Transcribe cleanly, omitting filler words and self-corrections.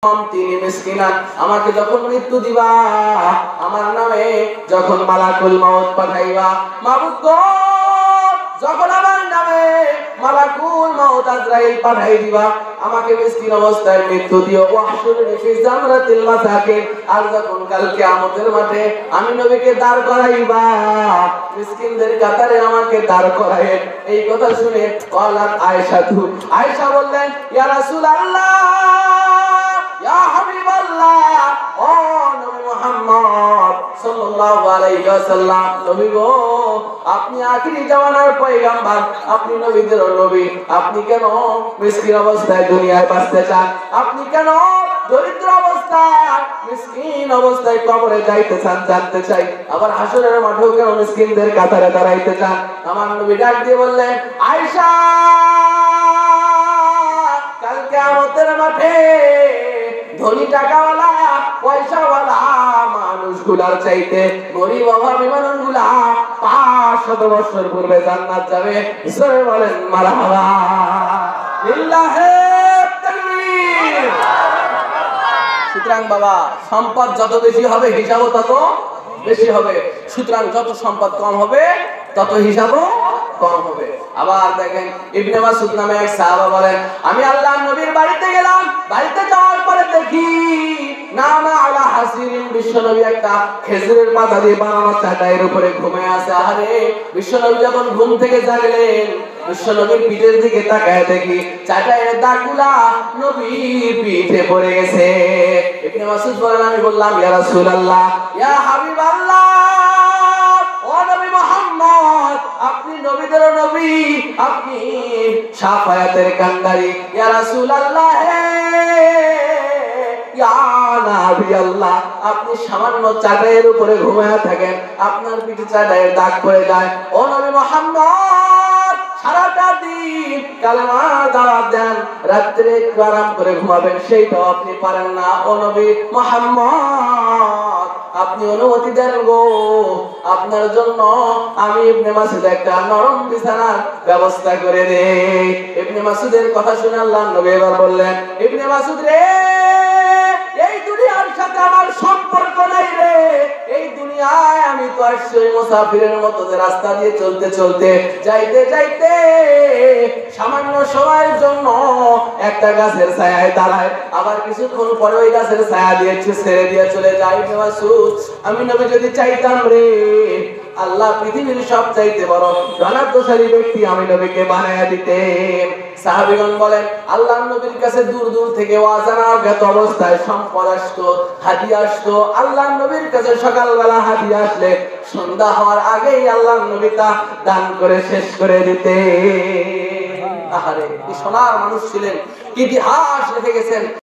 তিনি মিসকিনা আমাকে যখন মৃত্যু দিবা আমার নামে যখন মালাকুল মউত পাঠাইবা মাবুদ গো যখন আমার নামে মালাকুল মউত আজরাইল পাঠাই দিবা আমাকে মিসকিন অবস্থায় মৃত্যু দিও ওয়াহশুরনি ফি জামরাতিল মাসাকিন আর যখন কাল কিয়ামতের মাঠে আমি নবীকে দাঁড় করাইবা মিসকিনদের কাতারে আমাকে দাঁড় করায় এই কথা শুনে ক্বালাত আয়েশা বললেন ইয়া রাসূলুল্লাহ ইয়া হাবিবাল্লাহ ও নবী মুহাম্মদ সাল্লাল্লাহু আলাইহি ওয়াসাল্লাম নবী গো আপনি আখিরি জামানার পয়গম্বর আপনি নবীদের নবী আপনি কেন মিসকিন অবস্থায় দুনিয়ায় বাঁচতে চান আপনি কেন দরিদ্র অবস্থায় মিসকিন অবস্থায় কবরে যাইতে চান জানতে চাই আবার হাসরের মাঠেও কেন মিসকিনদের কাতারে দাঁড়াইতে চান আমার নবী ডাক দিয়ে বললেন আয়েশা কাল কিয়ামতের মাঠে ধনী টাকাওয়ালা পয়সাওয়ালা মানুষগুলার চাইতে গরিব অভাবী মানুষগুলা 500 বছর পূর্বে জান্নাত যাবে জোরে বলেন মারহাবা লিল্লাহি তাকবীর। সুতরাং বাবা সম্পদ যত বেশি হবে হিসাবও তত বেশি হবে সুতরাং যত সম্পদ কম হবে তত হিসাবও কম হবে। আবার দেখেন ইবনে মাসউদ নামে এক সাহাবা বলেন আমি আল্লাহর নবীর বাড়িতে গেলাম বাড়িতে যাওয়ার পরে দেখি নামা আলা হাসিরিন বিশ্বনবী একটা খেজুরের পাতা দিয়ে বানানো চাটাইয়ের উপরে ঘুমিয়ে আছে। আরে বিশ্বনবী যখন ঘুম থেকে জাগলেন বিশ্বনবীর পিঠের দিকে তাকায় দেখি চাটাইয়ের দাগগুলা নবীর পিঠে পড়ে গেছে। ইবনে মাসউদ বলেন আমি বললাম ইয়া রাসূলুল্লাহ ইয়া হাবিবাল্লাহ ও নবী মুহাম্মদ আপনি নবীদের নবী আপনি শাফায়াতের কান্ডারি ইয়া রাসূলুল্লাহ ইয়া নবী আল্লাহ আপনি সামান্য চাটাইয়ের উপরে ঘুমিয়ে থাকেন আপনার পিঠে চাটাইয়ের দাগ পড়ে যায় ও নবী মুহাম্মদ সারাটা দিন কালেমা দাওয়াত দেন রাত্রে একটু আরাম করে ঘুমাবেন সেইটাও আপনি পারেন না ও নবী মুহাম্মদ আপনি অনুমতি দেন গো আপনার জন্য আমি ইবনে মাসউদ একটা নরম বিছানার ব্যবস্থা করে দেই। ইবনে মাসউদের কথা শুনে আল্লাহর নবী এবার বললেন ইবনে মাসউদ রে এই দুনিয়ার সাথে আমার সম্পর্ক নাই রে এই দুনিয়ায় আমি তো আসছি মুসাফিরের মতো যে রাস্তা দিয়ে চলতে চলতে যাইতে যাইতে সামান্য সময়ের জন্য একটা গাছের ছায়ায় দাঁড়ায় আবার কিছুক্ষণ পরে ওই গাছের ছায়া দিয়ে ছেড়ে দিয়ে চলে যায়। ইবনে মাসউদ আমি নবী যদি চাইতাম রে আল্লাহ পৃথিবীর সব চাইতে বড় ধনাত্মশালী ব্যক্তি আমি নবীকে বানায়া দিতেন। সাহাবীগণ বলেন আল্লাহর নবীর কাছে দূর দূর থেকে অজানা অজ্ঞাত অবস্থায় সম্পদ আসতো হাদিয়া আসতো আল্লাহর নবীর কাছে সকালবেলা হাদিয়া আসলে সন্ধ্যা হওয়ার আগেই আল্লাহর নবী তা দান করে শেষ করে দিতেন। আহারে কি সোনার মানুষ ছিলেন, কি ইতিহাস রেখে গেছেন।